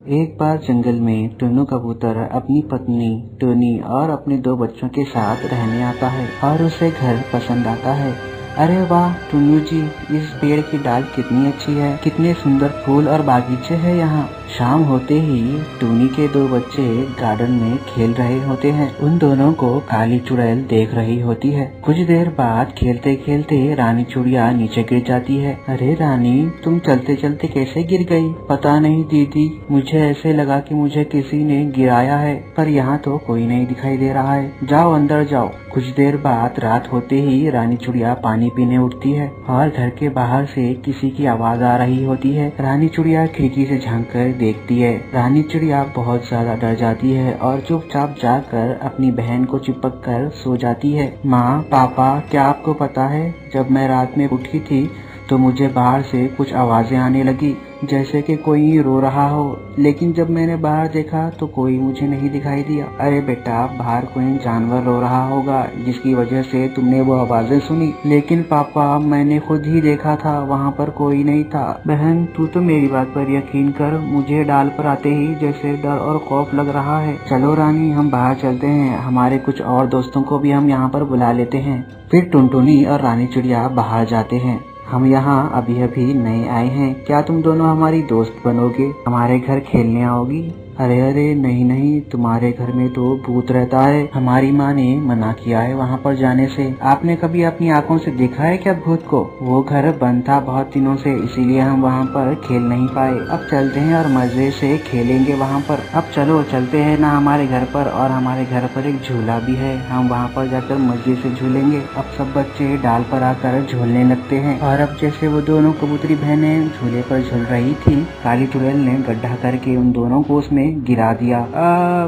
एक बार जंगल में टुन्नू कबूतर अपनी पत्नी टुनी और अपने 2 बच्चों के साथ रहने आता है और उसे घर पसंद आता है। अरे वाह टुन्नू जी, इस पेड़ की डाल कितनी अच्छी है, कितने सुंदर फूल और बागीचे हैं यहाँ। शाम होते ही टुनी के 2 बच्चे गार्डन में खेल रहे होते हैं। उन दोनों को काली चुड़ैल देख रही होती है। कुछ देर बाद खेलते खेलते रानी चुड़िया नीचे गिर जाती है। अरे रानी, तुम चलते चलते कैसे गिर गई? पता नहीं दीदी, मुझे ऐसे लगा कि मुझे किसी ने गिराया है, पर यहाँ तो कोई नहीं दिखाई दे रहा है। जाओ अंदर जाओ। कुछ देर बाद रात होते ही रानी चुड़िया पानी पीने उठती है और घर के बाहर से किसी की आवाज आ रही होती है। रानी चुड़िया खिड़की से झांक कर देखती है। रानी चिड़िया बहुत ज्यादा डर जाती है और चुपचाप जाकर अपनी बहन को चिपक कर सो जाती है। माँ, पापा, क्या आपको पता है, जब मैं रात में उठी थी तो मुझे बाहर से कुछ आवाजें आने लगी, जैसे कि कोई रो रहा हो, लेकिन जब मैंने बाहर देखा तो कोई मुझे नहीं दिखाई दिया। अरे बेटा, बाहर कोई जानवर रो रहा होगा जिसकी वजह से तुमने वो आवाजें सुनी। लेकिन पापा, मैंने खुद ही देखा था, वहाँ पर कोई नहीं था। बहन, तू तो मेरी बात पर यकीन कर, मुझे डाल पर आते ही जैसे डर और खौफ लग रहा है। चलो रानी, हम बाहर चलते हैं, हमारे कुछ और दोस्तों को भी हम यहाँ पर बुला लेते हैं। फिर टुनटुनी और रानी चिड़िया बाहर जाते हैं। हम यहाँ अभी अभी नए आए हैं, क्या तुम दोनों हमारी दोस्त बनोगे, हमारे घर खेलने आओगी? अरे अरे नहीं नहीं, तुम्हारे घर में तो भूत रहता है, हमारी माँ ने मना किया है वहाँ पर जाने से। आपने कभी अपनी आँखों से देखा है क्या भूत को? वो घर बंद था बहुत दिनों से, इसीलिए हम वहाँ पर खेल नहीं पाए। अब चलते हैं और मजे से खेलेंगे वहाँ पर। अब चलो चलते हैं ना हमारे घर पर, और हमारे घर पर एक झूला भी है, हम वहाँ पर जाकर मजे से झूलेंगे। अब सब बच्चे डाल पर आकर झूलने लगते हैं और अब जैसे वो दोनों कबूतरी बहनें झूले पर झूल रही थी, काली चुड़ैल ने गड्ढा करके उन दोनों को उसमें गिरा दिया।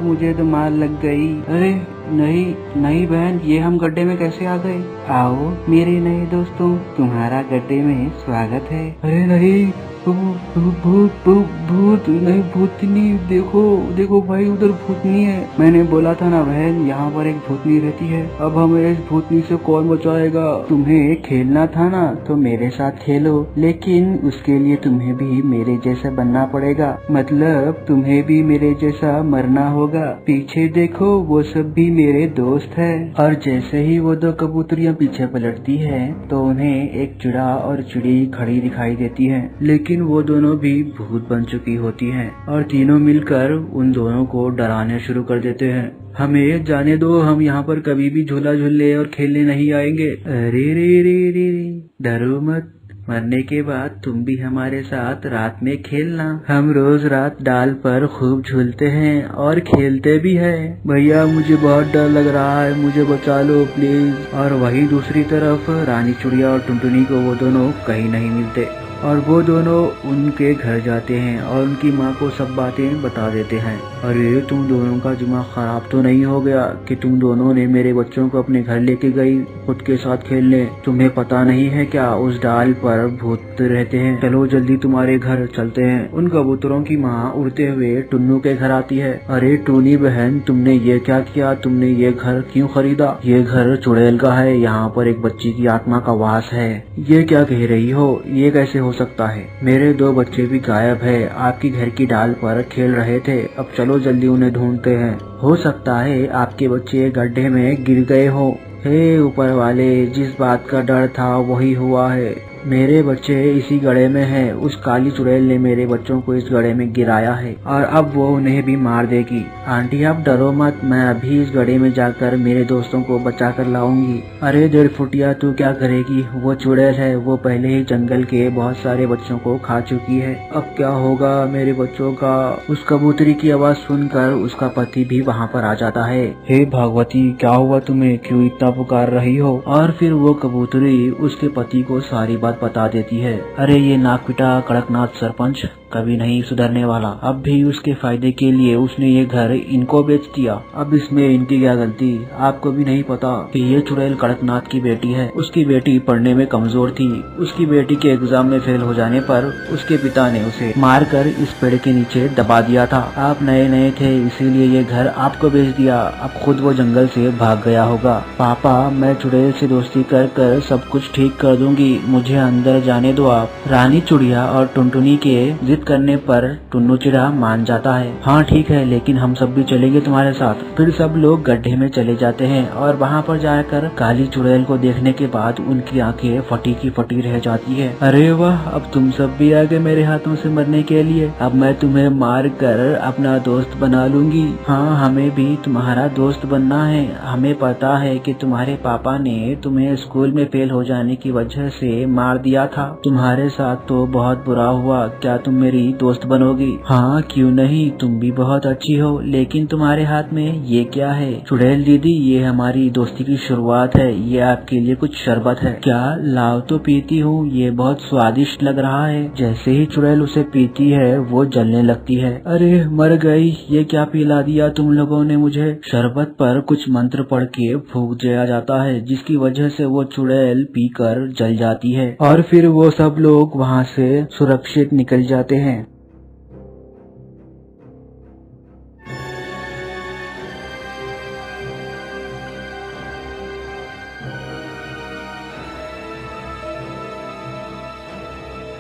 मुझे तो मार लग गई। अरे नहीं नहीं बहन, ये हम गड्ढे में कैसे आ गए? आओ मेरे नए दोस्तों, तुम्हारा गड्ढे में स्वागत है। अरे नहीं, भूत नहीं, भूतनी, देखो देखो भाई, उधर भूतनी है। मैंने बोला था ना बहन, यहाँ पर एक भूतनी रहती है। अब हमें इस भूतनी से कौन बचाएगा? तुम्हें खेलना था ना तो मेरे साथ खेलो, लेकिन उसके लिए तुम्हें भी मेरे जैसा बनना पड़ेगा, मतलब तुम्हें भी मेरे जैसा मरना होगा। पीछे देखो, वो सब भी मेरे दोस्त है। और जैसे ही वो 2 कबूतरियाँ पीछे पलटती है तो उन्हें एक चिड़ा और चिड़ी खड़ी दिखाई देती है, लेकिन वो दोनों भी भूत बन चुकी होती हैं और तीनों मिलकर उन दोनों को डराने शुरू कर देते हैं। हमें जाने दो, हम यहाँ पर कभी भी झूला झूलने और खेलने नहीं आएंगे। अरे रे रे रे, डरो मत, मरने के बाद तुम भी हमारे साथ रात में खेलना। हम रोज रात डाल पर खूब झूलते हैं और खेलते भी हैं। भैया, मुझे बहुत डर लग रहा है, मुझे बचा लो प्लीज। और वही दूसरी तरफ रानी चुड़िया और टुनटुनी को वो दोनों कहीं नहीं मिलते और वो दोनों उनके घर जाते हैं और उनकी माँ को सब बातें बता देते हैं। अरे तुम दोनों का दिमाग खराब तो नहीं हो गया कि तुम दोनों ने मेरे बच्चों को अपने घर लेके गई खुद के साथ खेलने? तुम्हें पता नहीं है क्या, उस डाल पर भूत रहते हैं। चलो जल्दी तुम्हारे घर चलते हैं। उन कबूतरों की माँ उड़ते हुए टुन्नू के घर आती है। अरे टूनी बहन, तुमने ये क्या किया? तुमने ये घर क्यों खरीदा? ये घर चुड़ैल का है, यहाँ पर एक बच्ची की आत्मा का वास है। ये क्या कह रही हो? ये कैसे हो सकता है? मेरे 2 बच्चे भी गायब है, आपकी घर की डाल पर खेल रहे थे। अब चलो जल्दी उन्हें ढूंढते हैं। हो सकता है आपके बच्चे गड्ढे में गिर गए हो। हे ऊपर वाले, जिस बात का डर था वही हुआ है, मेरे बच्चे इसी गड्ढे में हैं। उस काली चुड़ैल ने मेरे बच्चों को इस गड्ढे में गिराया है और अब वो उन्हें भी मार देगी। आंटी आप डरो मत, मैं अभी इस गड्ढे में जाकर मेरे दोस्तों को बचा कर लाऊंगी। अरे 1.5 फुटिया, तू क्या करेगी? वो चुड़ैल है, वो पहले ही जंगल के बहुत सारे बच्चों को खा चुकी है। अब क्या होगा मेरे बच्चों का? उस कबूतरी की आवाज सुनकर उसका पति भी वहाँ पर आ जाता है। हे भगवती, क्या हुआ तुम्हें, क्यों इतना पुकार रही हो? और फिर वो कबूतरी उसके पति को सारी बात बता देती है। अरे ये नाकपिटा कड़कनाथ सरपंच कभी नहीं सुधरने वाला, अब भी उसके फायदे के लिए उसने ये घर इनको बेच दिया। अब इसमें इनकी क्या गलती? आपको भी नहीं पता कि ये चुड़ैल कड़कनाथ की बेटी है। उसकी बेटी पढ़ने में कमजोर थी, उसकी बेटी के एग्जाम में फेल हो जाने पर उसके पिता ने उसे मारकर इस पेड़ के नीचे दबा दिया था। आप नए नए थे इसीलिए ये घर आपको बेच दिया, अब खुद वो जंगल से भाग गया होगा। पापा, मैं चुड़ैल से दोस्ती कर कर सब कुछ ठीक कर दूंगी, मुझे अंदर जाने दो आप। रानी चुड़िया और टुनटुनी के जिद जिद करने पर टुन्नू चिड़ा मान जाता है। हाँ ठीक है, लेकिन हम सब भी चलेंगे तुम्हारे साथ। फिर सब लोग गड्ढे में चले जाते हैं और वहाँ पर जाकर काली चुड़ैल को देखने के बाद उनकी आंखें फटी की फटी रह जाती है। अरे वाह, अब तुम सब भी आ गए मेरे हाथों से मरने के लिए। अब मैं तुम्हें मार कर अपना दोस्त बना लूंगी। हाँ, हमें भी तुम्हारा दोस्त बनना है। हमें पता है कि तुम्हारे पापा ने तुम्हें स्कूल में फेल हो जाने की वजह से मार दिया था। तुम्हारे साथ तो बहुत बुरा हुआ। क्या तुम मेरी दोस्त बनोगी? हाँ क्यों नहीं, तुम भी बहुत अच्छी हो। लेकिन तुम्हारे हाथ में ये क्या है? चुड़ैल दीदी, ये हमारी दोस्ती की शुरुआत है। ये आपके लिए कुछ शरबत है। क्या? लाओ तो पीती हूँ, ये बहुत स्वादिष्ट लग रहा है। जैसे ही चुड़ैल उसे पीती है वो जलने लगती है। अरे मर गई, ये क्या पिला दिया तुम लोगों ने मुझे। शरबत पर कुछ मंत्र पढ़ के फूंक दिया जाता है, जिसकी वजह से वो चुड़ैल पीकर जल जाती है और फिर वो सब लोग वहाँ से सुरक्षित निकल जाते हैं।